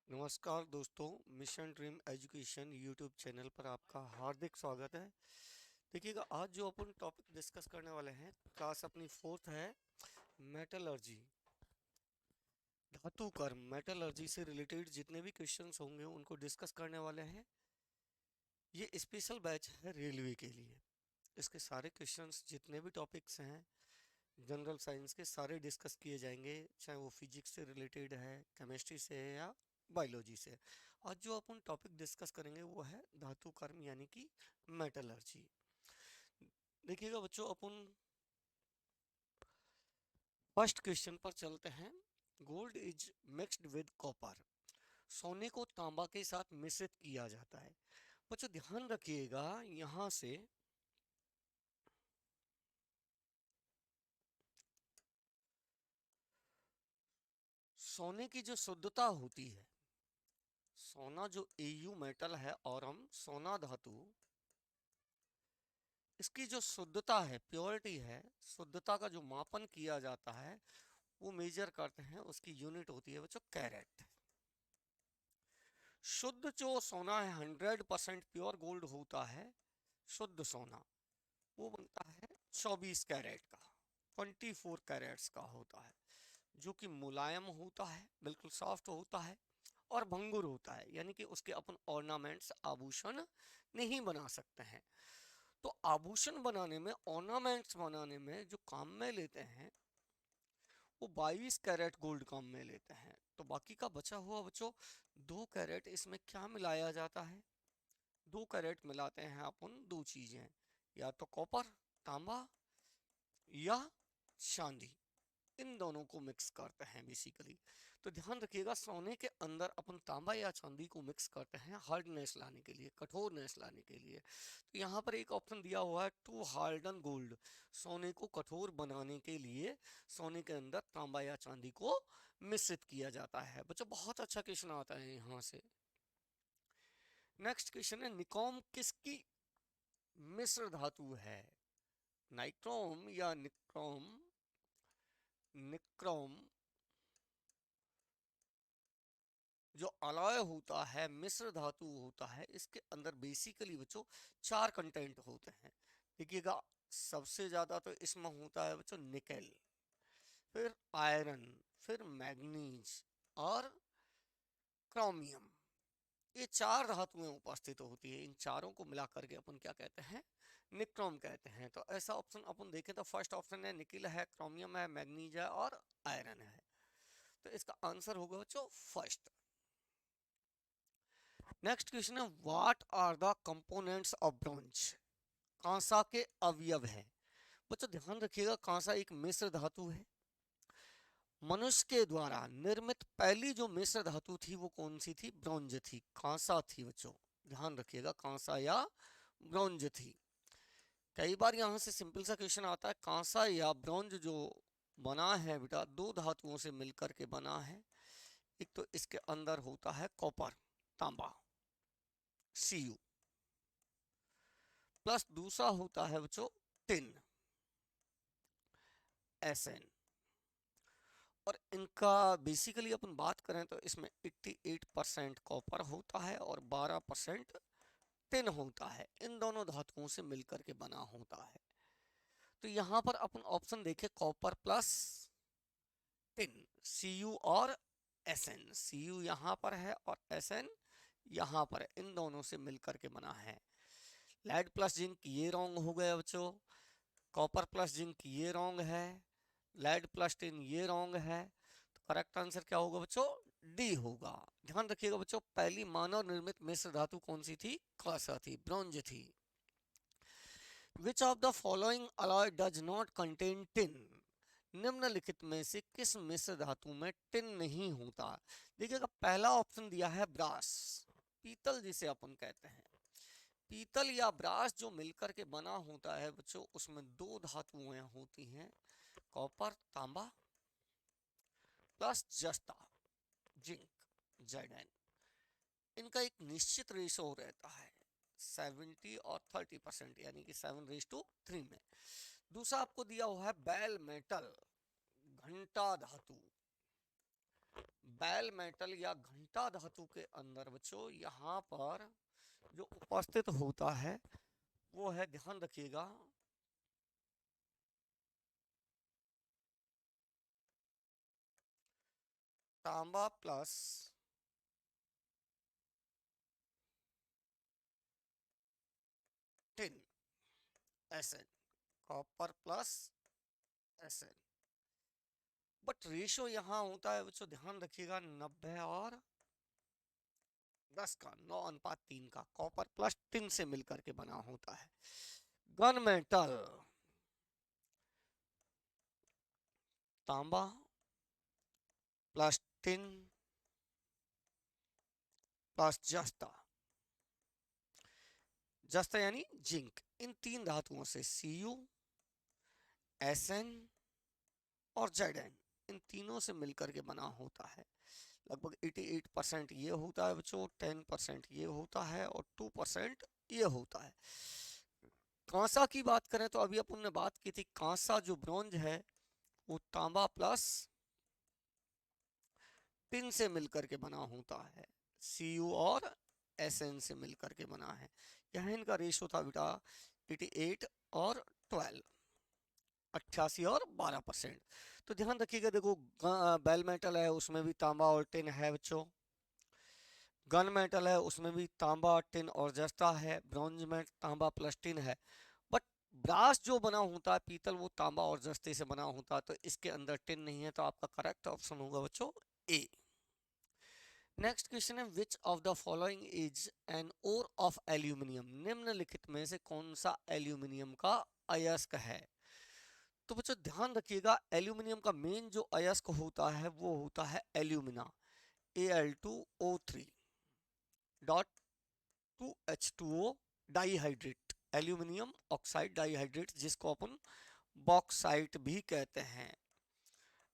नमस्कार दोस्तों, mission dream education YouTube channel पर आपका हार्दिक स्वागत है। देखिएगा, आज जो अपन टॉपिक डिस्कस करने वाले हैं, क्लास अपनी फोर्थ है, मेटलर्जी, धातु कर्म। मेटलर्जी से रिलेटेड जितने भी क्वेश्चंस होंगे उनको डिस्कस करने वाले हैं। ये स्पेशल बैच है रेलवे के लिए। इसके सारे क्वेश्चंस जितने भी टॉपिक्स हैं जनरल साइंस के, सारे डिस्कस किए जाएंगे, चाहे वो फिजिक्स से रिलेटेड है, केमिस्ट्री से है या बायोलॉजी से। आज जो अपन टॉपिक डिस्कस करेंगे वो है धातु कर्म यानी कि मेटलर्जी। देखिएगा बच्चों, अपन फर्स्ट क्वेश्चन पर चलते हैं। Gold is mixed with copper. सोने को तांबा के साथ मिश्रित किया जाता है। बच्चों ध्यान रखिएगा, यहां से सोने की जो शुद्धता होती है, सोना जो एयू मेटल है और हम सोना धातु, इसकी जो शुद्धता है, प्योरिटी है, शुद्धता का जो मापन किया जाता है वो मेजर करते हैं, उसकी यूनिट होती है बच्चों कैरेट। शुद्ध जो सोना है 100% प्योर गोल्ड होता है, शुद्ध सोना, वो बनता है 24 कैरेट का, 24 कैरेट्स का होता है, जो कि मुलायम होता है, बिल्कुल सॉफ्ट होता है और भंगुर होता है, यानी कि उसके अपन ऑर्नामेंट्स, आभूषण नहीं बना सकते हैं। तो आभूषण बनाने में, ऑर्नामेंट्स बनाने में जो काम में लेते हैं वो 22 कैरेट गोल्ड काम में लेते हैं। तो बाकी का बचा हुआ बच्चों 2 कैरेट, इसमें क्या मिलाया जाता है? 2 कैरेट मिलाते हैं अपन दो चीजें, या तो कॉपर, तांबा, या चांदी। इन दोनों को मिक्स करते हैं बेसिकली। तो ध्यान रखिएगा, सोने के अंदर अपन तांबा या चांदी को मिक्स करते हैं हार्डनेस लाने के लिए, कठोरनेस लाने के लिए। तो यहाँ पर एक ऑप्शन दिया हुआ है टू हार्डन गोल्ड। सोने को कठोर बनाने के लिए सोने के अंदर तांबा या चांदी को मिश्रित किया जाता है। बच्चों बहुत अच्छा क्वेश्चन आता है यहाँ से। नेक्स्ट क्वेश्चन है, निकॉम किसकी मिश्र धातु है? नाइक्रोम या निक्रोम? निक्रोम जो अलॉय होता है, मिश्र धातु होता है, इसके अंदर बेसिकली बच्चों 4 कंटेंट होते हैं। देखिएगा, सबसे ज्यादा तो इसमें होता है बच्चों निकेल, फिर आयरन, फिर मैग्नीज और क्रोमियम। ये 4 धातुएं उपस्थित होती है। इन चारों को मिला करके अपन क्या कहते हैं? निक्रोम कहते हैं। तो ऐसा ऑप्शन अपन देखें तो फर्स्ट ऑप्शन है निकिल है, क्रोमियम है, मैग्नीज है और आयरन है। तो इसका आंसर होगा बच्चों फर्स्ट। नेक्स्ट क्वेश्चन है, what are the components of bronze? कांसा के अवयव है। बच्चों ध्यान रखिएगा, कांसा एक मिश्र धातु है। मनुष्य के द्वारा निर्मित पहली जो मिश्र धातु थी वो कौन सी थी? ब्रोंज थी, कांसा थी बच्चों। ध्यान रखिएगा, कांसा या ब्रोंज थी। कई बार यहाँ से सिंपल सा क्वेश्चन आता है, कांसा या ब्रोंज जो बना है बेटा, दो धातुओं से मिलकर के बना है। एक तो इसके अंदर होता है कॉपर, तांबा, Cu, प्लस दूसरा होता है बच्चों टिन, Sn। और इनका बेसिकली अपन बात करें तो इसमें 88% कॉपर होता है और 12% टिन होता है। इन दोनों धातुओं से मिलकर के बना होता है। तो यहाँ पर अपन ऑप्शन देखें, कॉपर प्लस टिन, Cu और Sn। Cu यहाँ पर है और Sn यहाँ पर है, इन दोनों से मिलकर के बना है। लेड प्लस जिंक ये रॉन्ग हो गया बच्चों, कॉपर प्लस जिंक ये रॉन्ग है, लेड प्लस टिन ये रॉन्ग है। तो करेक्ट आंसर क्या होगा बच्चों? डी होगा। ध्यान रखिएगा बच्चों, पहली मानव निर्मित मिश्र धातु कौन सी थी? कांसा थी, ब्रोंज थी। विच of the following alloy does not contain tin? निम्नलिखित में से किस मिश्र धातु में टिन नहीं होता? देखिएगा, पहला ऑप्शन दिया है ब्रास, पीतल जिसे अपन कहते हैं। पीतल या ब्रास जो मिलकर के बना होता है बच्चों, उसमें दो धातुएं होती हैं, कॉपर, तांबा, प्लस जस्ता, जिंक, Zn। इनका एक निश्चित रेशो रहता है 70 और 30%, यानी कि 7:3 में। दूसरा आपको दिया हुआ है बेल मेटल, घंटा धातु, बैल मेटल या घंटा धातु के अंदर बच्चों यहाँ पर जो उपस्थित होता है वो है, ध्यान रखिएगा, तांबा plus tin, Sn, copper plus Sn. But ratio यहां होता है बच्चों, ध्यान रखिएगा, 90 और 10 का, 9:3 का, कॉपर प्लस टिन से मिलकर के बना होता है। गन मेटल, तांबा प्लस टिन प्लस जस्ता, जस्ता यानी जिंक, इन तीन धातुओं से Cu, Sn और Zn, इन तीनों से मिलकर के बना होता है। लगभग 88% ये होता है बच्चों, 10% ये होता है और 2% ये होता है। कांसा की बात करें तो अभी अपन ने बात की थी, कांसा जो ब्रॉन्ज है वो तांबा प्लस टिन से मिलकर के बना होता है, Cu और Sn से मिलकर के बना है। यह इनका रेशो था बेटा 88 और 12, 88 और 12%। तो ध्यान रखिएगा, देखो बेल मेटल है उसमें भी तांबा और टिन है बच्चों, गन मेटल है उसमें भी तांबा टिन और जस्ता है, ब्रॉन्ज में तांबा प्लस टिन है। बट ब्रास जो बना होता है पीतल, वो तांबा और जस्ते से बना होता है, तो इसके अंदर टिन नहीं है, तो आपका करेक्ट ऑप्शन होगा बच्चों ए। नेक्स्ट क्वेश्चन है, which of the following is an ore of aluminium, निम्नलिखित में से कौन सा एल्यूमिनियम का अयस्क है। तो बच्चों ध्यान रखिएगा, एल्यूमिनियम का मेन जो अयस्क होता है वो होता है alumina, Al2O3 dot 2H2O dihydrate, aluminium oxide dihydrate, जिसको अपन बॉक्साइट भी कहते हैं।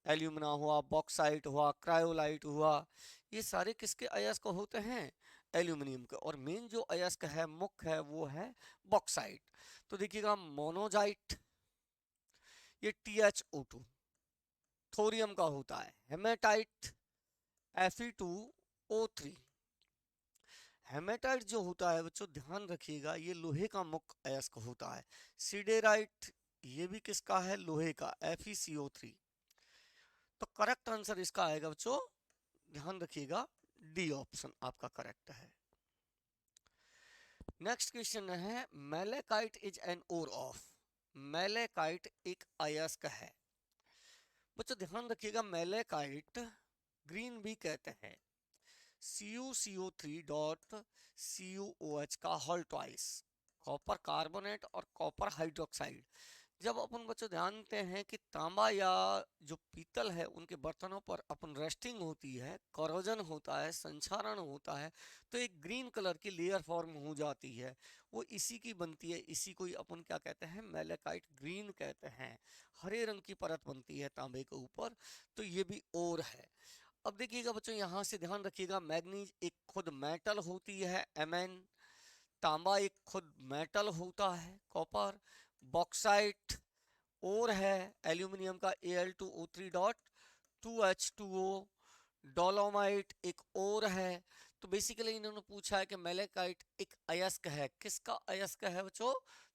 एल्यूमिना हुआ, बॉक्साइट हुआ, क्रायोलाइट हुआ, ये सारे किसके अयस्क होते हैं, एल्यूमिनियम के। और मेन जो अयस्क है, मुख्य है, वो है बॉक्साइट। तो देखिएगा, मोनोजाइट ये TiO2 थोरियम का होता है, हेमेटाइट Fe2O3, हेमेटाइट जो होता है बच्चों ध्यान रखिएगा ये लोहे का मुख्य अयस्क होता है। सिडेराइट ये भी किसका है, लोहे का, FeCO3। तो करेक्ट आंसर इसका आएगा बच्चों, ध्यान रखिएगा, डी ऑप्शन आपका करेक्ट है। नेक्स्ट क्वेश्चन है, malachite is an ore of, malachite एक अयस्क है। बच्चों ध्यान रखिएगा, मैलेकाइट ग्रीन भी कहते हैं, CuCO3 डॉट CuOH का होल ट्वाइस, कॉपर कार्बोनेट और कॉपर हाइड्रोक्साइड। जब अपन बच्चों जानते हैं कि तांबा या जो पीतल है उनके बर्तनों पर अपन रेस्टिंग होती है, करोजन होता है, संक्षारण होता है, तो एक ग्रीन कलर की लेयर फॉर्म हो जाती है, वो इसी की बनती है, इसी को ही अपन क्या कहते हैं, मैलेकाइट ग्रीन कहते हैं। हरे रंग की परत बनती है तांबे के ऊपर, तो ये भी और है। अब देखिएगा बच्चों, यहाँ से ध्यान रखिएगा, मैग्नीज एक खुद मेटल होती है, Mn, तांबा एक खुद मेटल होता है, कॉपर, बॉक्साइट और है एल्यूमिनियम का Al2O3 डॉट 2H2O, डोलोमाइट एक और है। तो बेसिकली इन्होंने पूछा है कि मैलेकाइट एक अयस्क है, किसका अयस्क है बच्चों,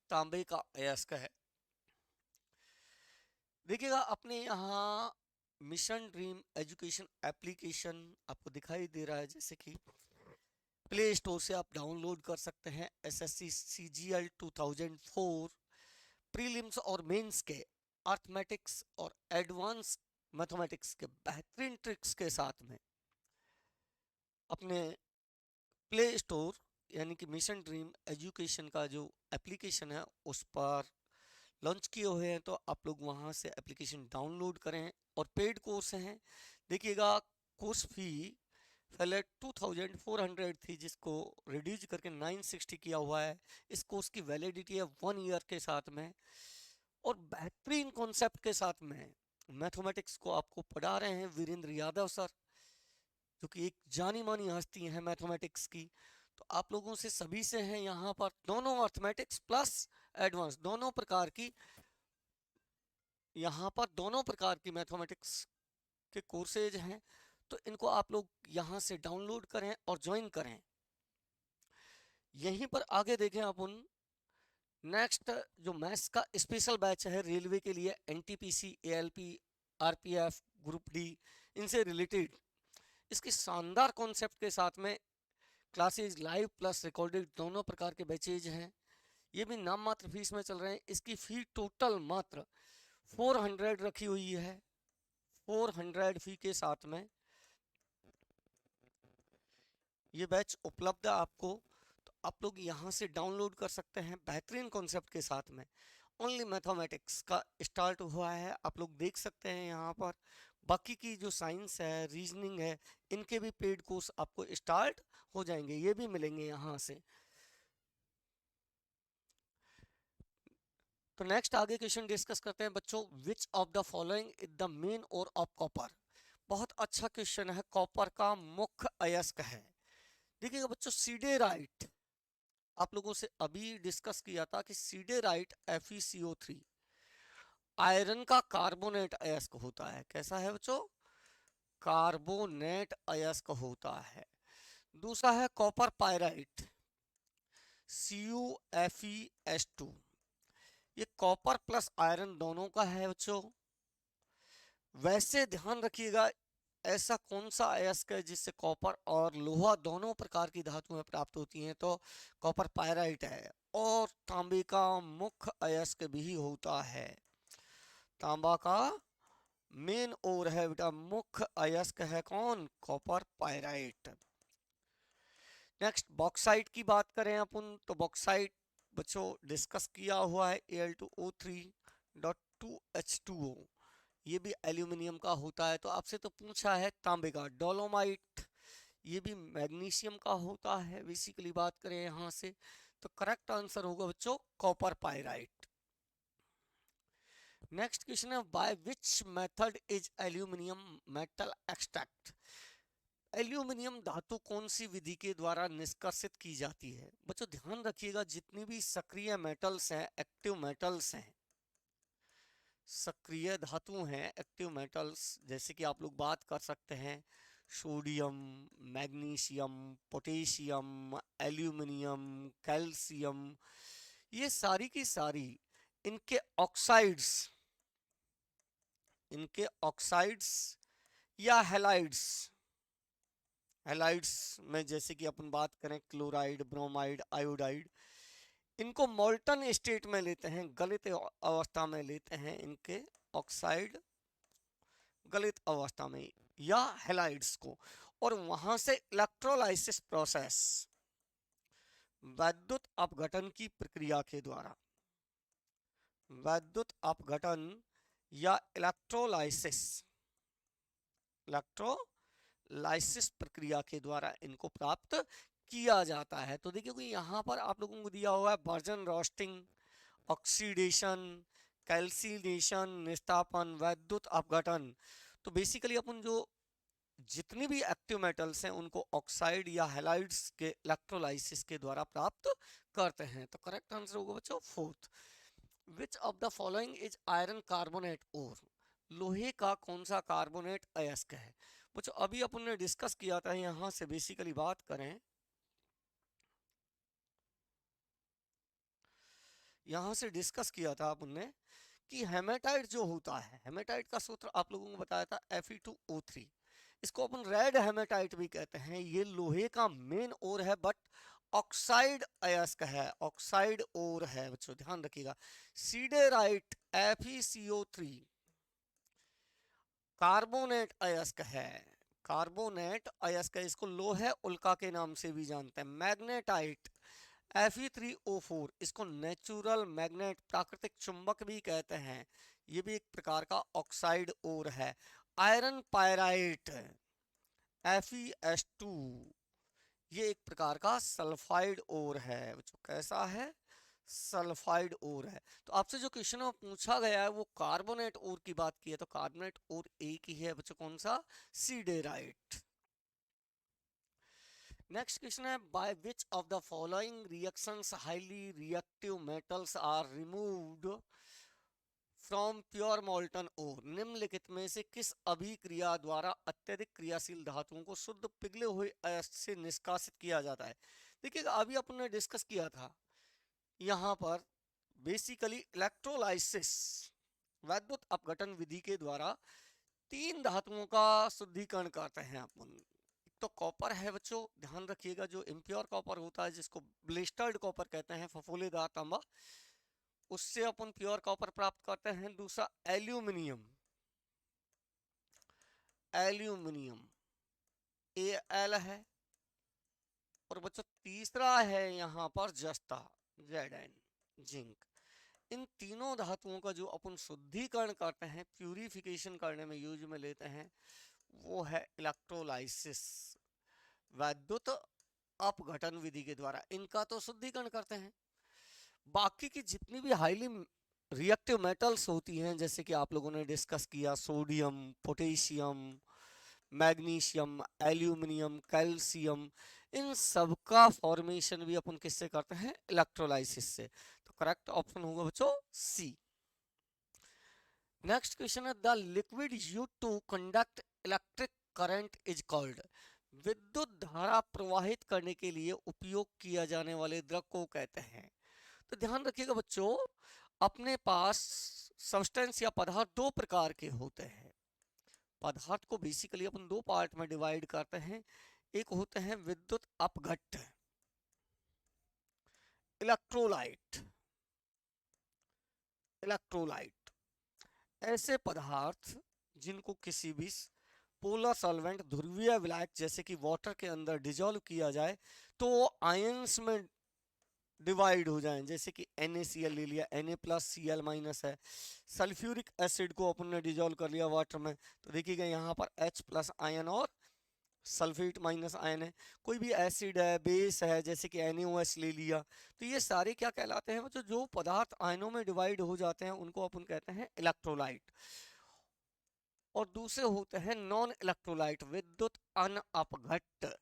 तांबे का अयस्क है। देखिएगा अपने यहाँ मिशन ड्रीम एजुकेशन एप्लीकेशन आपको दिखाई दे रहा है, जैसे कि प्ले स्टोर से आप डाउनलोड कर सकते हैं। SSC CGL 2004 प्रीलिम्स और मेंस के अर्थमेटिक्स और एडवांस मैथमेटिक्स के बेहतरीन ट्रिक्स के साथ में अपने प्ले स्टोर यानी कि मिशन ड्रीम एजुकेशन का जो एप्लीकेशन है उस पर लॉन्च किए हुए हैं, तो आप लोग वहां से एप्लीकेशन डाउनलोड करें। और पेड कोर्स हैं, देखिएगा, कोर्स फी पहले 2400 थी, जिसको रिड्यूस करके 960 किया हुआ है। इस कोर्स की वैलिडिटी है 1 ईयर के साथ में, और बेहतरीन कॉन्सेप्ट के साथ में मैथमेटिक्स को आपको पढ़ा रहे हैं वीरेंद्र यादव सर, जो कि एक जानी मानी हस्ती है मैथमेटिक्स की। तो आप लोगों से सभी से हैं यहाँ पर, दोनों मैथमेटिक्स प्लस एडवांस, दोनों प्रकार की, यहाँ पर दोनों प्रकार की मैथमेटिक्स के कोर्सेज हैं। तो इनको आप लोग यहाँ से डाउनलोड करें और ज्वाइन करें। यहीं पर आगे देखें अपन नेक्स्ट जो मैथ्स का स्पेशल बैच है रेलवे के लिए, NTPC, ALP, RPF, group D, इनसे रिलेटेड इसकी शानदार कॉन्सेप्ट के साथ में क्लासेज लाइव प्लस रिकॉर्डेड दोनों प्रकार के बैचेज हैं। ये भी नाम मात्र फीस में चल रहे हैं। इसकी फी टोटल मात्र 400 रखी हुई है। 400 फी के साथ में ये बैच उपलब्ध है आपको, तो आप लोग यहाँ से डाउनलोड कर सकते हैं बेहतरीन कॉन्सेप्ट के साथ में। ओनली मैथमेटिक्स का स्टार्ट हुआ है, आप लोग देख सकते हैं यहाँ पर। बाकी की जो साइंस है, रीजनिंग है, इनके भी पेड कोर्स आपको स्टार्ट हो जाएंगे, ये भी मिलेंगे यहाँ से। तो नेक्स्ट आगे क्वेश्चन डिस्कस करते हैं बच्चों। विच of the following is the main और ऑफ कॉपर। बहुत अच्छा क्वेश्चन है, कॉपर का मुख्य अयस्क है। देखिएगा बच्चों, सीडेराइट आप लोगों से अभी डिस्कस किया था कि सीडेराइट FeCO3 आयरन का कार्बोनेट अयस्क होता है। कैसा है बच्चों? कार्बोनेट अयस्क होता है। दूसरा है कॉपर पायराइट CuFeS2, ये कॉपर प्लस आयरन दोनों का है बच्चों। वैसे ध्यान रखिएगा, ऐसा कौन सा अयस्क है जिससे कॉपर और लोहा दोनों प्रकार की धातुएं प्राप्त होती हैं? तो कॉपर पायराइट है। और तांबे का मुख्य अयस्क भी होता है। तांबा का मेन ओर है बेटा, मुख्य अयस्क है कौन? Copper pyrite. नेक्स्ट बॉक्साइट की बात करें अपन, तो बॉक्साइट बच्चों डिस्कस किया हुआ है, Al2O3.2H2O, ये भी एल्यूमिनियम का होता है। तो आपसे तो पूछा है तांबे का डोलोमाइट, ये भी मैग्नीशियम का होता है। बेसिकली बात करें यहाँ से, तो करेक्ट आंसर होगा बच्चों कॉपर पायराइट। नेक्स्ट क्वेश्चन है, by which method is aluminium metal extract. Aluminium धातु कौन सी विधि के द्वारा निष्कासित की जाती है? बच्चों ध्यान रखिएगा, जितनी भी सक्रिय मेटल्स हैं, एक्टिव मेटल्स हैं, सक्रिय धातु हैं, एक्टिव मेटल्स, जैसे कि आप लोग बात कर सकते हैं sodium, magnesium, potassium, aluminium, calcium, ये सारी की सारी इनके ऑक्साइड्स या हैलाइड्स, हैलाइड्स में जैसे कि अपन बात करें क्लोराइड, ब्रोमाइड, आयोडाइड, इनको मोल्टन स्टेट में लेते हैं, गलित अवस्था में लेते हैं इनके ऑक्साइड, गलित अवस्था में, या हैलाइड्स को, और वहां से इलेक्ट्रोलाइसिस प्रोसेस, वैद्युत अपघटन की प्रक्रिया के द्वारा, वैद्युत अपघटन या इलेक्ट्रोलाइसिस प्रक्रिया के द्वारा इनको प्राप्त किया जाता है। तो देखिए कि यहाँ पर आप लोगों को दिया हुआ है बर्जन रोस्टिंग, ऑक्सीडेशन, कैल्सिनेशन, निस्तापन, वैद्युत अपघटन। तो बेसिकली अपन जो जितनी भी एक्टिव मेटल्स हैं उनको ऑक्साइड या हैलाइड्स के इलेक्ट्रोलाइसिस के द्वारा प्राप्त करते हैं। तो करेक्ट आंसर होगा बच्चों fourth. Which of the following is iron carbonate ore. लोहे का कौन सा कार्बोनेट अयस्क है? बच्चों अभी अपन ने डिस्कस किया था, यहां से बेसिकली बात करें, यहां से डिस्कस किया था अपन ने कि हेमेटाइट जो होता है, हेमेटाइट का सूत्र आप लोगों को बताया था Fe2O3, इसको अपन रेड हेमेटाइट भी कहते हैं। ये लोहे का मेन ओर है, बट ऑक्साइड अयस्क है, ऑक्साइड ओर है बच्चों, ध्यान रखिएगा। सीडेराइट FeCO3 कार्बोनेट अयस्क है, कार्बोनेट अयस्क है, इसको लोहे उल्का के नाम से भी जानते हैं। मैग्नेटाइट Fe3O4, इसको नेचुरल मैग्नेट, प्राकृतिक चुंबक भी कहते हैं, ये भी एक प्रकार का ऑक्साइड ओर है। आयरन पायराइट FeS2, ये एक प्रकार का सल्फाइड ओर है बच्चों। कैसा है? सल्फाइड ओर है। तो आपसे जो क्वेश्चन में पूछा गया है वो कार्बोनेट ओर की बात की है, तो कार्बोनेट ओर एक ही है बच्चों, कौन सा? सीडेराइट। नेक्स्ट क्वेश्चन है, by which of the following reactions highly reactive metals are removed from pure molten ore, निम्नलिखित में से किस अभिक्रिया द्वारा अत्यधिक क्रियाशील धातुओं को शुद्ध पिघले हुए अयस्क से निष्कासित किया जाता है। देखिएगा अभी अपन ने डिस्कस किया था यहाँ पर बेसिकली इलेक्ट्रोलाइसिस वैद्युत अपघटन विधि के द्वारा तीन धातुओं का शुद्धिकरण करते हैं अपन। एक तो कॉपर है बच्चों, ध्यान रखिएगा, जो इम्प्योर कॉपर होता है जिसको ब्लिस्टर्ड कॉपर कहते हैं, फफूलेदार तांबा, उससे अपन प्योर कॉपर प्राप्त करते हैं। दूसरा एल्यूमिनियम, एल्यूमिनियम Al है। और बच्चों तीसरा है यहाँ पर जस्ता, Zn, जिंक। इन तीनों धातुओं का जो अपन शुद्धिकरण करते हैं, प्यूरिफिकेशन करने में यूज में लेते हैं, वो है इलेक्ट्रोलाइसिस, वैद्युत अपघटन विधि के द्वारा इनका तो शुद्धिकरण करते हैं। बाकी की जितनी भी हाईली रिएक्टिव मेटल्स होती हैं, जैसे कि आप लोगों ने डिस्कस किया, sodium, potassium, magnesium, aluminium, calcium, इन सब का फॉर्मेशन भी अपन किससे करते हैं, इलेक्ट्रोलाइसिस से। तो करेक्ट ऑप्शन होगा बच्चों सी। नेक्स्ट क्वेश्चन है, the liquid used to conduct electric current is called, विद्युत धारा प्रवाहित करने के लिए उपयोग किया जाने वाले द्रव को कहते हैं। तो ध्यान रखिएगा बच्चों, अपने पास सब्सटेंस या पदार्थ दो प्रकार के होते हैं। पदार्थ को बेसिकली अपन दो पार्ट में डिवाइड करते हैं। एक होते हैं विद्युत अपघट्ट, इलेक्ट्रोलाइट, इलेक्ट्रोलाइट ऐसे पदार्थ जिनको किसी भी पोलर सॉल्वेंट, ध्रुवीय विलायक जैसे कि वाटर के अंदर डिजोल्व किया जाए तो आयंस में डिवाइड हो जाएं, जैसे कि NaCl ले लिया, Na+Cl- है। सल्फ्यूरिक एसिड को अपन ने डिजोल्व कर लिया वाटर में, तो देखिएगा यहाँ पर H+ आयन और सल्फेट माइनस आयन है। कोई भी एसिड है, बेस है, जैसे कि NaOH ले लिया, तो ये सारे क्या कहलाते हैं बच्चों, जो पदार्थ आयनों में डिवाइड हो जाते हैं उनको अपन कहते हैं इलेक्ट्रोलाइट। और दूसरे होते हैं नॉन इलेक्ट्रोलाइट, विद्युत अनअपघट्ट,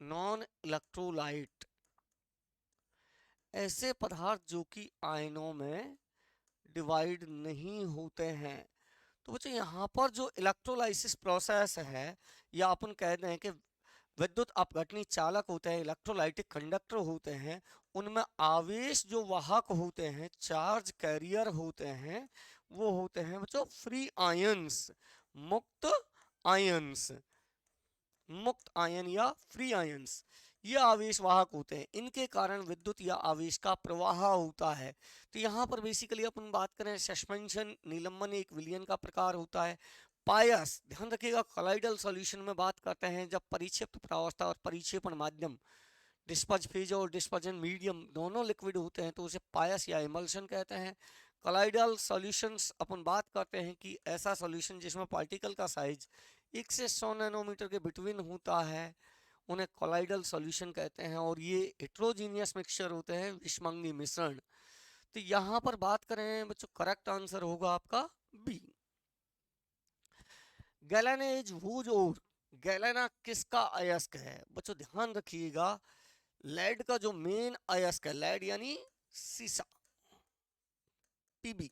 नॉन इलेक्ट्रोलाइट ऐसे पदार्थ जो कि आयनों में डिवाइड नहीं होते हैं। तो बच्चों यहाँ पर जो इलेक्ट्रोलाइसिस प्रोसेस है, या अपन कहते हैं कि विद्युत अपघटनी चालक होते हैं, इलेक्ट्रोलाइटिक कंडक्टर होते हैं, उनमें आवेश जो वाहक होते हैं, चार्ज कैरियर होते हैं, वो होते हैं बच्चों फ्री आयंस, मुक्त आयंस, मुक्त आयन या फ्री आयंस, ये आवेश वाहक होते हैं। इनके कारण विद्युत या आवेश का प्रवाह होता है। तो यहाँ पर बेसिकली अपन बात करें सस्पेंशन, निलंबन एक विलयन का प्रकार होता है। पायस, ध्यान रखिएगा, कोलाइडल सॉल्यूशन में बात करते हैं जब परिक्षिप्त प्रावस्था और परिक्षेपण माध्यम, डिस्पर्ज फेज और डिस्पर्जन मीडियम दोनों लिक्विड होते हैं तो उसे पायस या इमल्शन कहते हैं। कोलाइडल सॉल्यूशंस अपन बात करते हैं कि ऐसा सॉल्यूशन जिसमें पार्टिकल का साइज 1 से 100 नैनोमीटर के बिटवीन होता है, उन्हें कोलाइडल सॉल्यूशन कहते हैं। और ये हेट्रोजीनियस मिक्सचर होते हैं, विषमंगी मिश्रण। तो यहाँ पर बात करें बच्चों, करेक्ट आंसर होगा आपका बी। गैलेनेज वूज और गैलेना किसका अयस्क है? बच्चों ध्यान रखिएगा, लेड का जो मेन अयस्क है, लेड यानी सीसा, पीबी,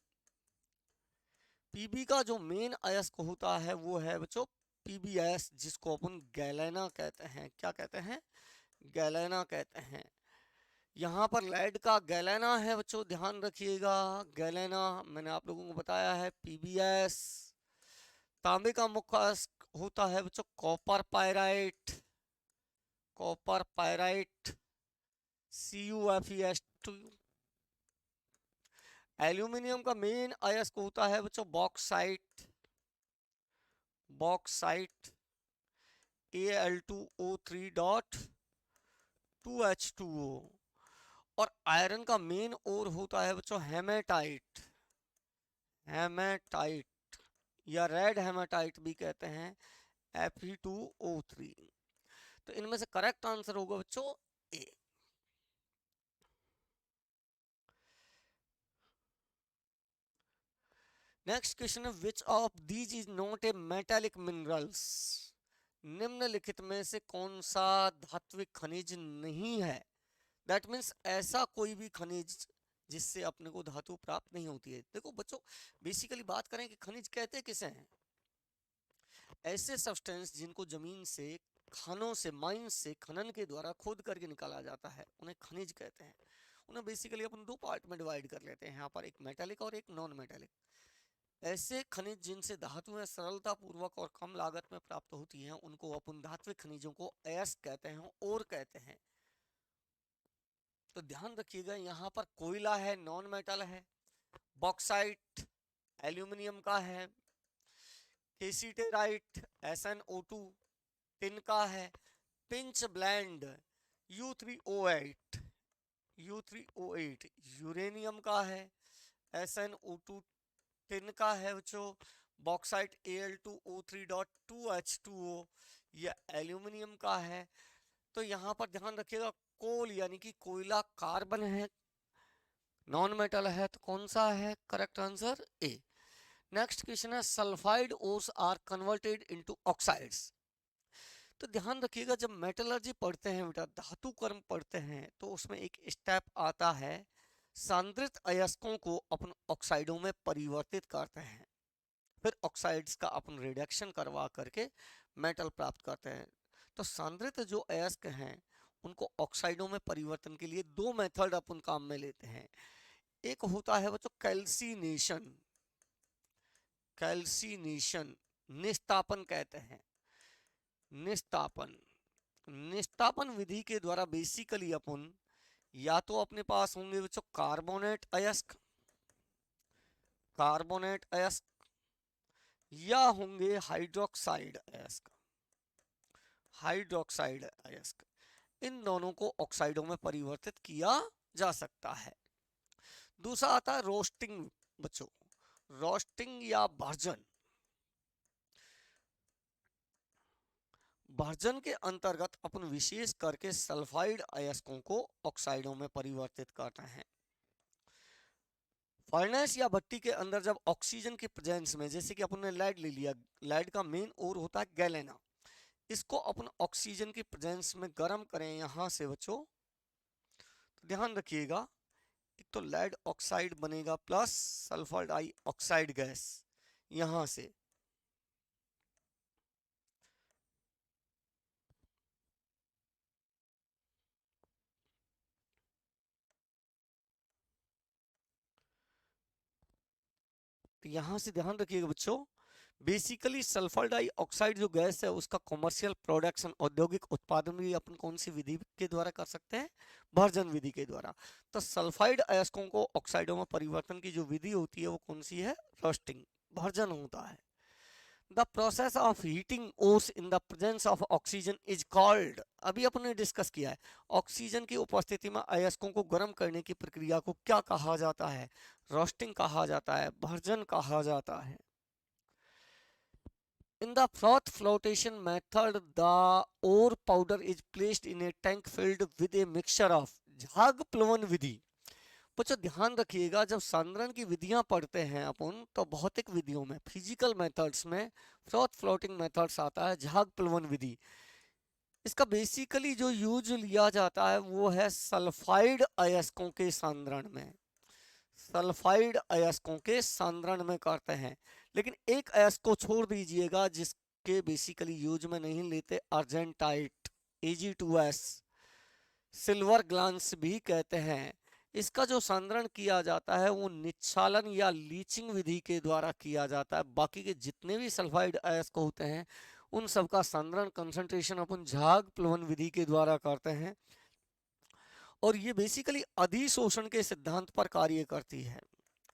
पीबी का जो मेन अयस्क होता है वो है बच्चों पीबीएस, जिसको अपन गैलेना कहते हैं। क्या कहते हैं? गैलेना कहते हैं। यहाँ पर लेड का गैलेना है बच्चों, ध्यान रखिएगा, गैलेना मैंने आप लोगों को बताया है पीबीएस। तांबे का मुख्य अयस्क होता है बच्चों copper pyrite, copper pyrite CuFeS2। Aluminium का मेन अयस्क होता है बच्चों बॉक्साइट, बॉक्साइट Al2O3.2H2O। और आयरन का मेन ओर होता है बच्चों हेमेटाइट, हेमेटाइट या रेड हेमेटाइट भी कहते हैं, Fe2O3। तो इनमें से करेक्ट आंसर होगा बच्चों ए। नेक्स्ट क्वेश्चन है, which of these is not A metallic minerals, निम्नलिखित में से कौन सा धात्विक खनिज नहीं है? दैट मीन्स ऐसा कोई भी खनिज जिससे अपने को धातु प्राप्त नहीं होती है। देखो बच्चों, बेसिकली बात करें कि खनिज कहते किसे हैं, ऐसे सब्सटेंस जिनको जमीन से, खानों से, माइंस से खनन के द्वारा खोद करके निकाला जाता है, उन्हें खनिज कहते हैं। उन्हें बेसिकली अपन दो पार्ट में डिवाइड कर लेते हैं यहाँ पर, एक मेटालिक और एक नॉन मेटालिक। ऐसे खनिज जिनसे धातुएं सरलता पूर्वक और कम लागत में प्राप्त होती हैं, उनको अपन धात्विक खनिजों को अयस्क कहते हैं, और कहते हैं। तो ध्यान रखिएगा, यहाँ पर कोयला है, नॉन मेटल है, बॉक्साइट एल्यूमिनियम का है, केसिटेराइट SnO2 टिन का है, पिंच ब्लेंड U3O8 यूरेनियम का है, SnO2 टिन का है बच्चों, बॉक्साइट Al2O3.2H2O यह एल्यूमिनियम का है। तो यहाँ पर ध्यान रखिएगा, कोल यानी कि कोयला कार्बन है, नॉन मेटल है, तो कौन सा है correct answer A. Next question है, sulphide ores are converted into oxides. तो ध्यान रखिएगा, जब मेटलर्जी पढ़ते हैं बेटा, धातु कर्म पढ़ते हैं, तो उसमें एक स्टेप आता है, सांद्रित अयस्कों को अपन ऑक्साइडों में परिवर्तित करते हैं, फिर ऑक्साइड्स का अपन रिडक्शन करवा करके मेटल प्राप्त करते हैं। तो सांद्रित जो अयस्क हैं, उनको ऑक्साइडों में परिवर्तन के लिए दो मेथड अपन काम में लेते हैं। एक होता है बच्चों कैल्सिनेशन, कैल्सिनेशन निस्तापन कहते हैं, निस्तापन। निस्तापन विधि के द्वारा बेसिकली अपन या तो अपने पास होंगे बच्चों कार्बोनेट अयस्क, कार्बोनेट अयस्क, या होंगे हाइड्रोक्साइड अयस्क, हाइड्रोक्साइड अयस्क। इन दोनों को ऑक्साइडों में परिवर्तित किया जा सकता है। दूसरा आता है रोस्टिंग बच्चों, रोस्टिंग या भर्जन। भर्जन के अंतर्गत अपन विशेष करके सल्फाइड अयस्कों को ऑक्साइडों में परिवर्तित करते हैं। फर्नेस या भट्टी के अंदर जब ऑक्सीजन के प्रेजेंस में, जैसे कि अपन ने लेड ले लिया, लेड का मेन ओर होता है गैलेना, इसको अपन ऑक्सीजन के प्रेजेंस में गर्म करें यहां से बच्चों, तो ध्यान रखिएगा, एक तो लेड ऑक्साइड बनेगा प्लस सल्फर डाइऑक्साइड गैस यहां से, तो यहां से ध्यान रखिएगा बच्चों, बेसिकली सल्फर डाइऑक्साइड जो गैस है, उसका कॉमर्शियल प्रोडक्शन, औद्योगिक उत्पादन भी अपन कौन सी विधि के द्वारा कर सकते हैं, भर्जन विधि के द्वारा। तो सल्फाइड अयस्कों को ऑक्साइडों में परिवर्तन की जो विधि होती है वो कौन सी है, रोस्टिंग, भर्जन होता है। The process of heating ores in the presence of oxygen is called, अभी अपने डिस्कस किया है, ऑक्सीजन की उपस्थिति में अयस्कों को गर्म करने की प्रक्रिया को क्या कहा जाता है, रोस्टिंग कहा जाता है, भर्जन कहा जाता है। In the froth flotation method, the ore powder is placed in a tank filled with a mixture of, झाग प्लवन विधि। बच्चों ध्यान रखिएगा, जब सांद्रण की विधियां पढ़ते हैं अपन, तो भौतिक विधियों में, फिजिकल मेथड्स में फ्रॉथ फ्लोटिंग मेथड्स आता है झाग प्लवन विधि। इसका बेसिकली जो यूज लिया जाता है वो है सल्फाइड अयस्कों के सांद्रण में, सल्फाइड अयस्कों के सांद्रण में करते हैं। लेकिन एक अयस्क को छोड़ दीजिएगा जिसके बेसिकली यूज में नहीं लेते, अर्जेंटाइट Ag2S, सिल्वर ग्लांस भी कहते हैं। इसका जो सांद्रण किया जाता है वो निच्छालन या लीचिंग विधि के द्वारा किया जाता है। बाकी के जितने भी सल्फाइड अयस्क होते हैं उन सबका सांद्रण कंसंट्रेशन अपन झाग प्लवन विधि के द्वारा करते हैं, और ये बेसिकली अधिशोषण के सिद्धांत पर कार्य करती है।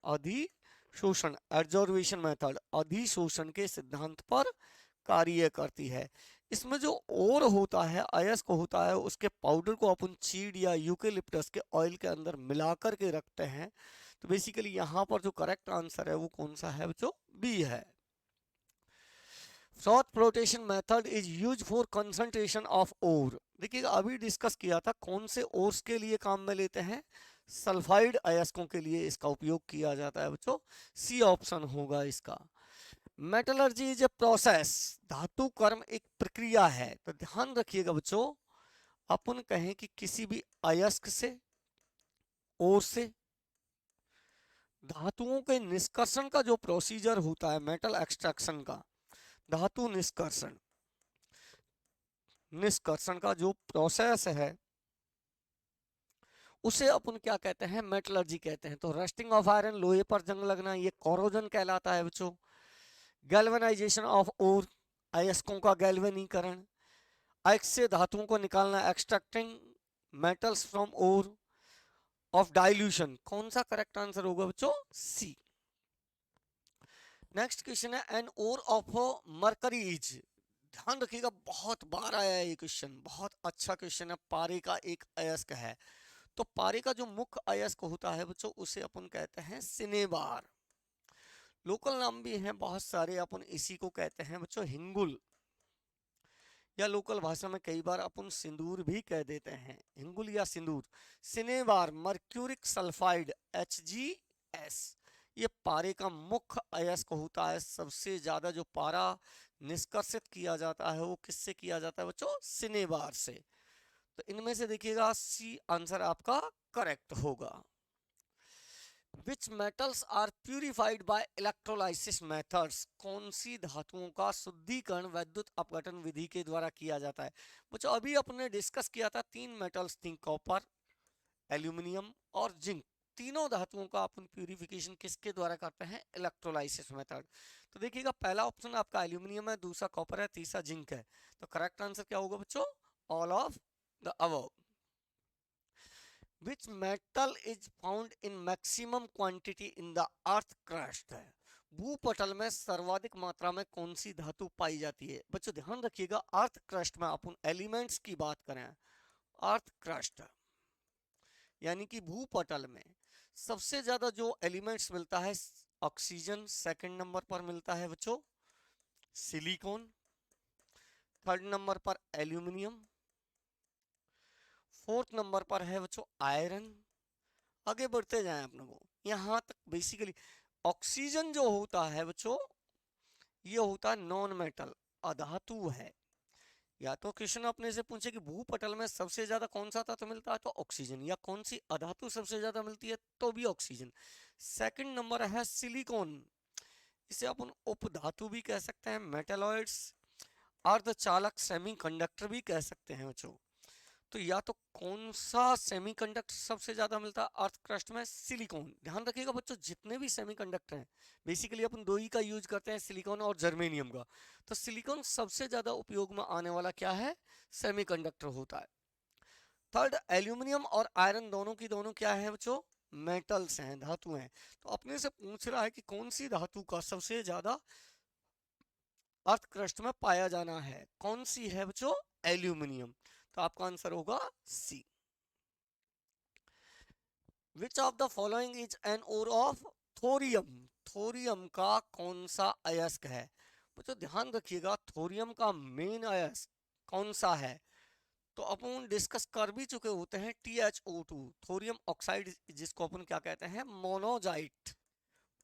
अधिशोषण, एब्जॉर्वेशन मेथड, अधिशोषण के सिद्धांत पर कार्य करती है। इसमें जो ओर होता है, अयस्क होता है, उसके पाउडर को अपन चीड़ या यूकेलिप्टस के ऑयल के अंदर मिलाकर के रखते हैं। तो बेसिकली यहाँ पर जो करेक्ट आंसर है वो कौन सा है, जो बी है। Froth flotation method is use for concentration of ore. देखिएगा अभी डिस्कस किया था कौन से ओर्स के लिए काम में लेते हैं, सल्फाइड अयस्कों के लिए इसका उपयोग किया जाता है बच्चों, सी ऑप्शन होगा इसका। मेटलर्जी इज ए प्रोसेस, धातु कर्म एक प्रक्रिया है। तो ध्यान रखिएगा बच्चों, अपन कहें कि किसी भी अयस्क से, ओर से धातुओं के निष्कर्षण का जो प्रोसीजर होता है मेटल एक्सट्रैक्शन का, धातु निष्कर्षण, निष्कर्षण का जो प्रोसेस है उसे अपन क्या कहते हैं, मेटलर्जी कहते हैं। तो रस्टिंग ऑफ आयरन, लोहे पर जंग लगना, ये कोरोजन कहलाता है बच्चों। गैल्वेनाइजेशन ऑफ ओर, अयस्कों का गैल्वेनीकरण, अयस्क से धातुओं को निकालना, extracting metals from ore of dilution. कौन सा करेक्ट आंसर होगा बच्चों? सी। नेक्स्ट क्वेश्चन है an ore of mercury is, ध्यान रखिएगा बहुत बार आया है ये क्वेश्चन, बहुत अच्छा क्वेश्चन है। पारे का एक अयस्क है, तो पारे का जो मुख्य अयस्क होता है बच्चों उसे अपन कहते हैं सिनेबार। लोकल नाम भी हैं बहुत सारे, अपन इसी को कहते हैं बच्चों हिंगुल, या लोकल भाषा में कई बार अपन सिंदूर भी कह देते हैं, हिंगुल या सिंदूर। सिनेबार मर्क्यूरिक सल्फाइड HgS, ये पारे का मुख्य अयस्क होता है। सबसे ज्यादा जो पारा निष्कर्षित किया जाता है वो किससे किया जाता है बच्चों? सिनेबार से। तो इनमें से देखिएगा सी आंसर आपका करेक्ट होगा। Which metals are purified by electrolysis methods, कौन सी धातुओं का शुद्धिकरण वैद्युत अपघटन विधि के द्वारा किया जाता है? बच्चों अभी अपने डिस्कस किया था, तीन मेटल्स थी, कॉपर, एल्यूमिनियम और जिंक। तीनों धातुओं का अपन प्यूरिफिकेशन किसके द्वारा करते हैं? Electrolysis method. तो देखिएगा पहला ऑप्शन आपका एल्यूमिनियम है, दूसरा कॉपर है, तीसरा जिंक है। तो करेक्ट आंसर क्या होगा बच्चों? All of the above. Which metal is found in maximum quantity in the earth crust है, भूपटल में सर्वाधिक मात्रा में कौन सी धातु पाई जाती है? बच्चों ध्यान रखिएगा अर्थ क्रस्ट में अपन एलिमेंट्स की बात करें, अर्थ क्रस्ट यानी कि भूपटल में सबसे ज्यादा जो एलिमेंट्स मिलता है, ऑक्सीजन सेकंड नंबर पर मिलता है बच्चों, सिलिकॉन थर्ड नंबर पर एल्यूमिनियम, फोर्थ नंबर पर है बच्चों आयरन। आगे बढ़ते जाएं अपने को, यहां तक बेसिकली ऑक्सीजन जो होता है बच्चों ये होता है नॉन मेटल, अधातु है। या तो क्वेश्चन अपने से पूछे कि भूपटल में सबसे ज्यादा कौन सा तत्व मिलता है, तो ऑक्सीजन, या कौन सी अधातु सबसे ज्यादा मिलती है, तो भी ऑक्सीजन। सेकंड नंबर है सिलिकॉन, इसे अपन उपधातु भी कह सकते हैं, मेटलॉइड्स, अर्धचालक सेमीकंडक्टर भी कह सकते हैं बच्चों। तो या तो कौन सा सेमीकंडक्टर सबसे ज्यादा मिलता है अर्थ क्रस्ट में? सिलिकॉन। ध्यान रखिएगा बच्चों जितने भी सेमीकंडक्टर हैं बेसिकली अपन दो ही का यूज करते हैं, सिलिकॉन और जर्मेनियम का। तो सिलिकॉन सबसे ज्यादा उपयोग में आने वाला क्या है? सेमीकंडक्टर होता है। थर्ड एल्यूमिनियम और आयरन दोनों की दोनों क्या है बच्चों? मेटल्स हैं, धातु हैं। तो अपने से पूछ रहा है कि कौन सी धातु का सबसे ज्यादा अर्थ क्रस्ट में पाया जाना है, कौन सी है बच्चों? एल्यूमिनियम। तो आपका आंसर होगा C. Which of the following is an ore of thorium, thorium का कौन सा अयस्क है? बच्चों ध्यान रखिएगा थोरियम का मेन अयस्क कौन सा है, तो अपन डिस्कस कर भी चुके होते हैं, TiO2, थोरियम ऑक्साइड, जिसको अपन क्या कहते हैं? मोनोजाइट,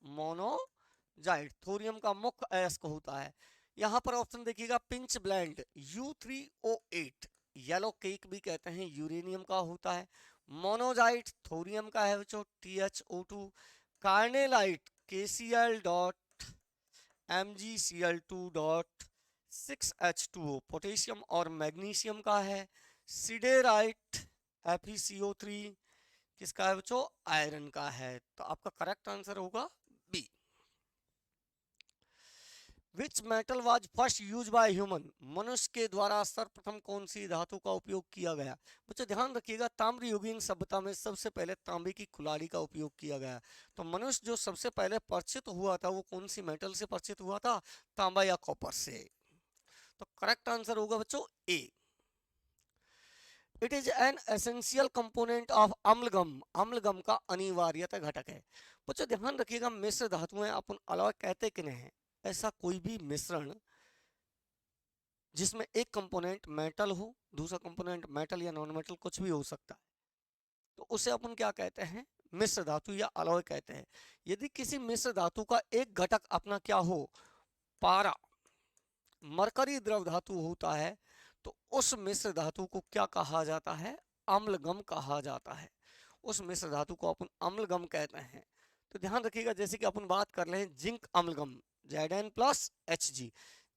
मोनोजाइट थोरियम का मुख्य अयस्क होता है। यहां पर ऑप्शन देखिएगा pinch blend U3O8, yellow cake भी कहते हैं, यूरेनियम का होता है। मोनोजाइट थोरियम का है बच्चों, TiO2। Carnallite KCl dot MgCl2 dot 6H2O, potassium और मैग्नीशियम का है। सिडेराइट FeCO3 किसका है बच्चों? आयरन का है। तो आपका करेक्ट आंसर होगा B. Which metal was first use by human, मनुष्य के द्वारा सर्वप्रथम कौन सी धातु का उपयोग किया गया? बच्चों ध्यान रखिएगा ताम्रयुगीन सभ्यता में सबसे पहले तांबे की कुल्हाड़ी का उपयोग किया गया। तो मनुष्य जो सबसे पहले परिचित हुआ था वो कौन सी मेटल से परिचित हुआ था? तांबा या कॉपर से। तो करेक्ट आंसर होगा बच्चों A. It is an essential component of amalgam, amalgam का अनिवार्यता घटक है। बच्चों ध्यान रखिएगा मिश्र धातुएं अपन अलॉय कहते किन्हें हैं? ऐसा कोई भी मिश्रण जिसमें एक कंपोनेंट मेटल हो, दूसरा कंपोनेंट मेटल या नॉन मेटल कुछ भी हो सकता है, तो उसे अपन क्या कहते हैं? मिश्र धातु या अलॉय कहते हैं। यदि किसी मिश्र धातु का एक घटक अपना क्या हो? पारा, मरकरी द्रव धातु होता है, तो उस मिश्र धातु को क्या कहा जाता है? अम्लगम कहा जाता है। उस मिश्र धातु को अपन अम्लगम कहते हैं। तो ध्यान रखिएगा, जैसे कि अपन बात कर रहे हैं जिंक अम्लगम Zn प्लस Hg,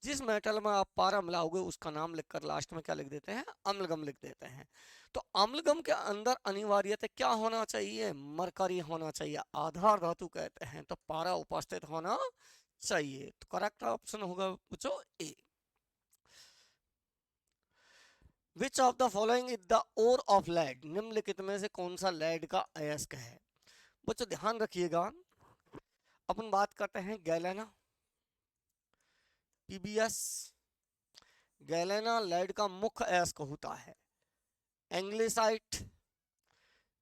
जिस मेटल में आप पारा मिलाओगे उसका नाम लिखकर लास्ट में क्या लिख देते हैं, अम्लगम लिख देते हैं। तो अम्लगम के अंदर अनिवार्यतः क्या होना चाहिए, मरकरी होना चाहिए, आधार धातु कहते हैं, तो पारा उपस्थित होना चाहिए। तो करेक्ट ऑप्शन होगा बच्चों A. Which of the following is the ore of lead, निम्नलिखित में से कौन सा लेड का अयस्क है। बच्चों ध्यान रखिएगा, अपन बात करते हैं गैलेना, पीबीएस। गैलेना लेड का मुख्य अयस्क होता है। एंग्लिसाइट,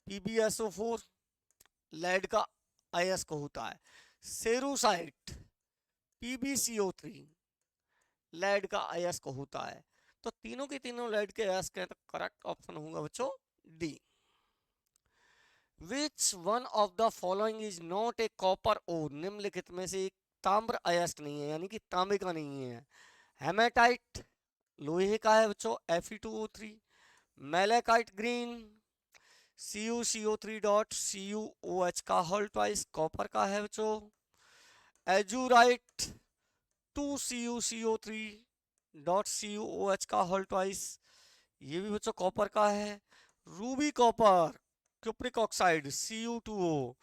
पीबीएसओ4 लेड का अयस्क होता है। सेरुसाइट, पीबीसीओ3 लेड का अयस्क होता है। तो तीनों के तीनों लेड के अयस्क हैं, तो करेक्ट ऑप्शन होगा बच्चों D. Which one of the following is not a copper ore, निम्नलिखित में से एक ताम्र अयस्क नहीं है, यानी कि तांबे का नहीं है। हेमेटाइट लोहे का है बच्चों, Fe2O3। Malachite green, CuCO3 dot CuOH का होल ट्वाइस कॉपर का है बच्चों। एजूराइट 2CuCO3 डॉट CuOH का होल ट्वाइस, ये भी बच्चों कॉपर का है। Ruby copper cupric oxide Cu2O,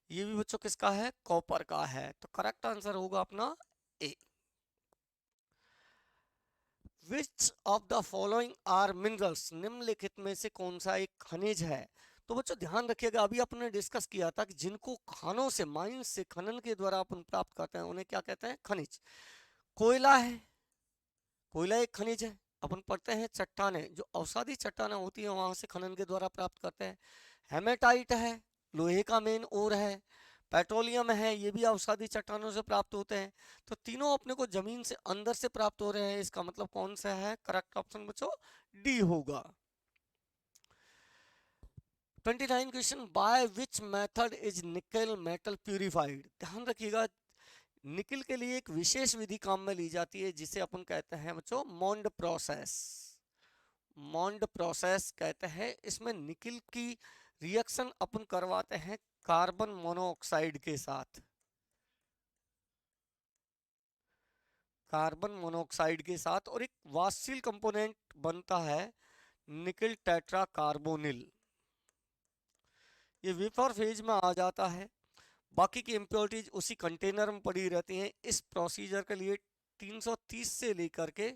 ये भी बच्चों किसका है, कॉपर का है। तो करेक्ट आंसर होगा अपना A. Which of the following are minerals, निम्नलिखित में से कौन सा एक खनिज है। तो बच्चों ध्यान रखिएगा, अभी अपने डिस्कस किया था कि जिनको खानों से, माइंस से, खनन के द्वारा अपन प्राप्त करते हैं उन्हें क्या कहते हैं, खनिज। कोयला है, कोयला एक खनिज है। अपन पढ़ते हैं चट्टाने, जो अवसादी चट्टाने होती है वहां से खनन के द्वारा प्राप्त करते हैं। हेमेटाइट है, लोहे का मेन ओर है। पेट्रोलियम है, ये भी अवसादी चट्टानों से प्राप्त होते हैं। तो तीनों अपने को जमीन से अंदर से प्राप्त हो रहे हैं, इसका मतलब कौन सा है, करेक्ट ऑप्शन बच्चों डी होगा। 29 question, by which method is nickel metal purified. ध्यान रखिएगा, निकल के लिए एक विशेष विधि काम में ली जाती है जिसे अपन कहते हैं बच्चों मॉन्ड प्रोसेस। मॉन्ड प्रोसेस कहते हैं, इसमें निकल की रिएक्शन अपन करवाते हैं कार्बन मोनोऑक्साइड के साथ। कार्बन मोनोऑक्साइड के साथ, और एक वाष्यशील कंपोनेंट बनता है निकल टेट्रा कार्बोनिल। ये वेपर फेज में आ जाता है, बाकी की इम्प्योरिटीज उसी कंटेनर में पड़ी रहती हैं। इस प्रोसीजर के लिए 330 से लेकर के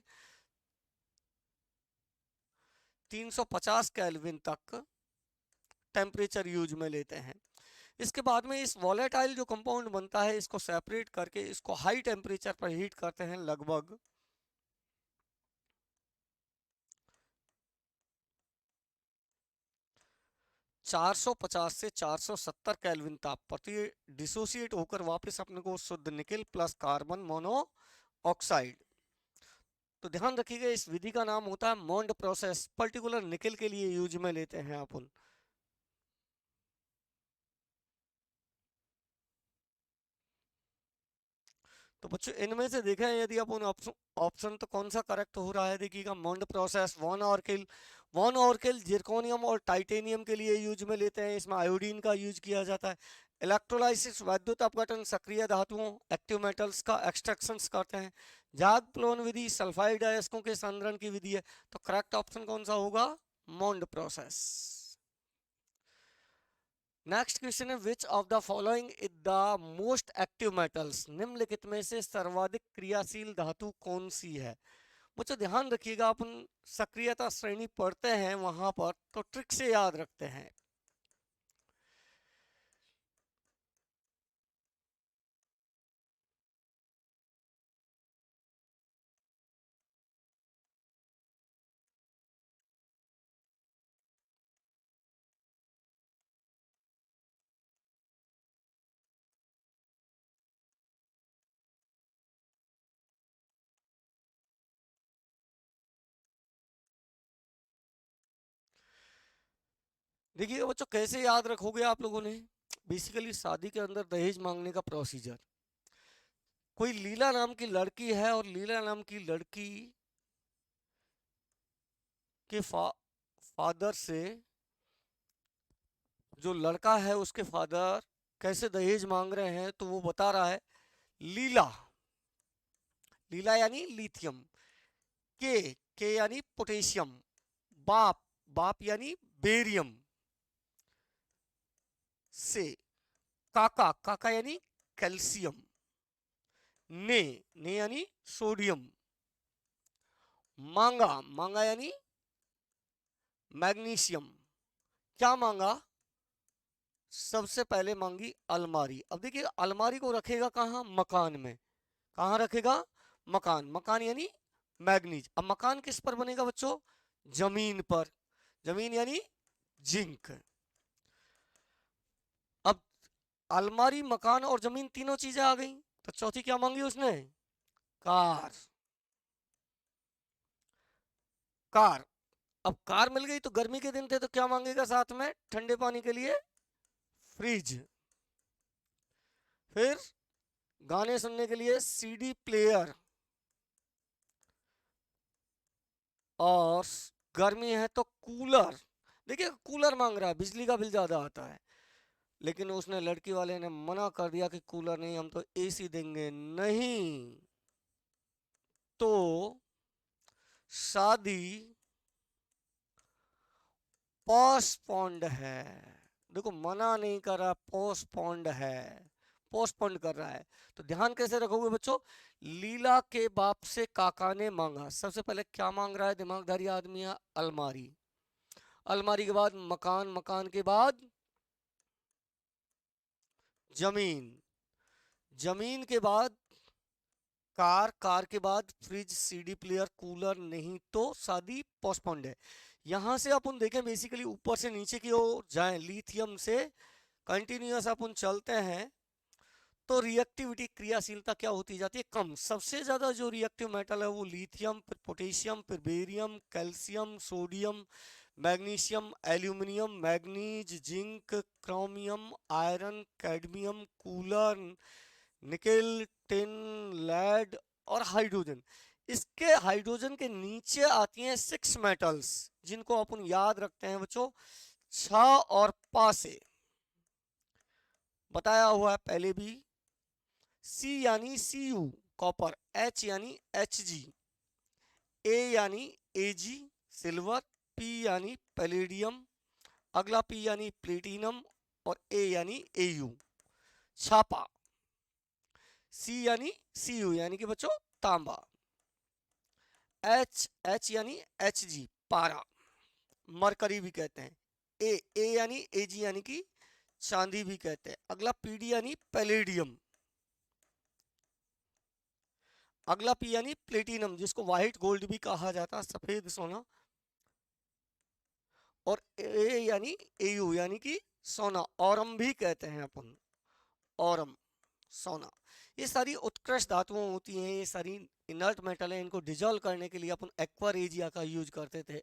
350 केल्विन तक टेम्परेचर यूज में लेते हैं। इसके बाद में इस वॉलेटाइल जो कंपाउंड बनता है, इसको सेपरेट करके इसको हाई टेम्परेचर पर हीट करते हैं, लगभग 450 से 470 केल्विन ताप पर। ये डिसोसिएट होकर वापस अपने को शुद्ध निकल प्लस कार्बन मोनोऑक्साइड। तो ध्यान रखिएगा, इस विधि का नाम होता है मॉन्ड प्रोसेस, पर्टिकुलर निकल के लिए यूज में लेते हैं अपन। तो बच्चों इनमें से देखें, यदि अपन ऑप्शन ऑप्शन तो कौन सा करेक्ट हो रहा है, देखिएगा मॉन्ड प्रोसेस वन ऑर्किल जिरकोनियम और टाइटेनियम के लिए यूज में लेते हैं, इसमें आयोडीन का यूज किया जाता है। इलेक्ट्रोलाइसिस वैद्युत अपघटन सक्रिय धातुओं एक्टिव मेटल्स का एक्सट्रैक्शन करते हैं। जाग प्लोन विधि सल्फाइड अयस्कों के संद्रण की विधि है। तो करेक्ट ऑप्शन कौन सा होगा, मॉन्ड प्रोसेस। नेक्स्ट क्वेश्चन है, which of the following is the most active metals, निम्नलिखित में से सर्वाधिक क्रियाशील धातु कौन सी है। मुझे ध्यान रखिएगा, अपन सक्रियता श्रेणी पढ़ते हैं वहां पर, तो ट्रिक से याद रखते हैं। देखिए बच्चों, कैसे याद रखोगे आप लोगों ने, बेसिकली शादी के अंदर दहेज मांगने का प्रोसीजर। कोई लीला नाम की लड़की है, और लीला नाम की लड़की के फादर से, जो लड़का है उसके फादर कैसे दहेज मांग रहे हैं, तो वो बता रहा है लीला, लीला यानी लिथियम, के यानी पोटेशियम, बाप, बाप यानी बेरियम, से काका, काका यानी कैल्शियम, ने यानी सोडियम, मांगा, मांगा यानी मैग्नीशियम। क्या मांगा? सबसे पहले मांगी अलमारी। अब देखिए अलमारी को रखेगा कहाँ? मकान में। कहाँ रखेगा? मकान। मकान यानी मैग्नीज। अब मकान किस पर बनेगा बच्चों? जमीन पर। जमीन यानी जिंक। अब अलमारी, मकान और जमीन तीनों चीजें आ गई, तो चौथी क्या मांगी उसने? कार। कार। अब कार मिल गई तो गर्मी के दिन थे तो क्या मांगेगा साथ में ठंडे पानी के लिए? फ्रिज। फिर गाने सुनने के लिए सीडी प्लेयर, और गर्मी है तो कूलर। देखिए कूलर मांग रहा है, बिजली का बिल ज्यादा आता है, लेकिन उसने, लड़की वाले ने मना कर दिया कि कूलर नहीं, हम तो एसी देंगे। नहीं तो शादी पोस्टपोन्ड है। देखो मना नहीं कर रहा, पोस्टपोन्ड है, पोस्टपोन्ड कर रहा है। तो ध्यान कैसे रखोगे बच्चों? लीला के बाप से काका ने मांगा। सबसे पहले क्या मांग रहा है दिमागदारी आदमी? है अलमारी। अलमारी के बाद मकान, मकान के बाद जमीन, जमीन के बाद कार, कार के बाद फ्रिज, सीडी प्लेयर, कूलर। नहीं तो शादी पोस्टपोन्ड है। यहां से अपन देखें बेसिकली ऊपर से नीचे की ओर जाएं, लिथियम से कंटिन्यूअस अपन चलते हैं तो रिएक्टिविटी, क्रियाशीलता क्या होती जाती है? कम। सबसे ज्यादा जो रिएक्टिव मेटल है वो लिथियम, फिर पोटेशियम, फिर barium, calcium, sodium, magnesium, aluminium, manganese, zinc, chromium, iron, cadmium, कूलर, निकेल, टिन, लेड और हाइड्रोजन। इसके हाइड्रोजन के नीचे आती हैं 6 मेटल्स, जिनको अपन याद रखते हैं बच्चों छ और पा से। बताया हुआ है पहले भी। सी यानी Cu कॉपर, H यानी Hg, A यानी Ag सिल्वर, P यानी पैलेडियम, अगला P यानी प्लेटिनम और A यानी Au छापा। C यानी Cu यानी कि बच्चों तांबा, H यानी Hg पारा, मरकरी भी कहते हैं। A यानी Ag यानी कि चांदी भी कहते हैं। अगला Pd यानी पैलेडियम, अगला P यानी प्लेटिनम, जिसको व्हाइट गोल्ड भी कहा जाता है, सफेद सोना। और ए यानी Au यानी कि सोना, औरम भी कहते हैं अपन, औरम, सोना। ये सारी उत्कृष्ट धातुएं होती हैं, ये सारी इनर्ट मेटल है। इनको डिजोल्व करने के लिए अपन एक्वा रेजिया का यूज करते थे।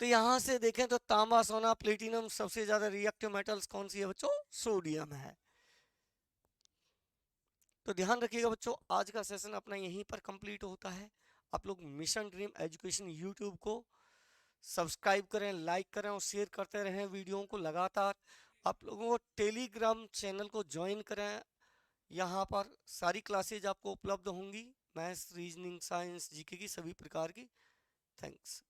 तो यहां से देखें तो तांबा, सोना, प्लेटिनम, सबसे ज्यादा रिएक्टिव मेटल्स कौन सी है बच्चों? सोडियम है। तो ध्यान रखिएगा बच्चों, आज का सेशन अपना यहीं पर कंप्लीट होता है। आप लोग मिशन ड्रीम एजुकेशन यूट्यूब को सब्सक्राइब करें, लाइक करें और शेयर करते रहें वीडियो को लगातार। आप लोगों को टेलीग्राम चैनल को ज्वाइन करें, यहाँ पर सारी क्लासेज आपको उपलब्ध होंगी, मैथ्स, रीजनिंग, साइंस, जीके की सभी प्रकार की। थैंक्स।